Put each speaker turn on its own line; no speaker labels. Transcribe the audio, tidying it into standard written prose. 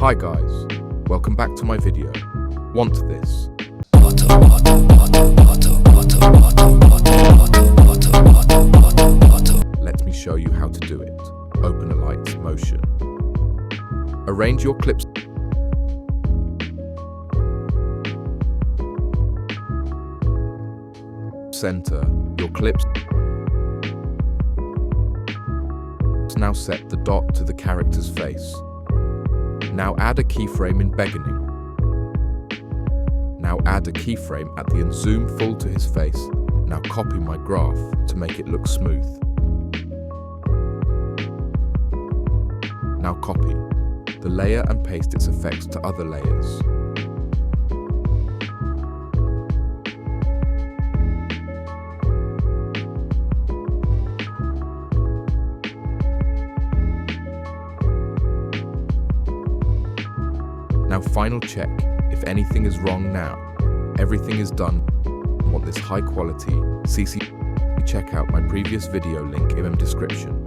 Hi guys, welcome back to my video. Want this? Let me show you how to do it. Open Alight Motion. Arrange your clips. Center your clips. Now set the dot to the character's face. Now add a keyframe in beginning. Now add a keyframe at the end. Zoom full to his face. Now copy my graph to make it look smooth. Now copy the layer and paste its effects to other layers. Now final check if anything is wrong now. Everything is done. Want this high quality CC? Check out my previous video link in the description.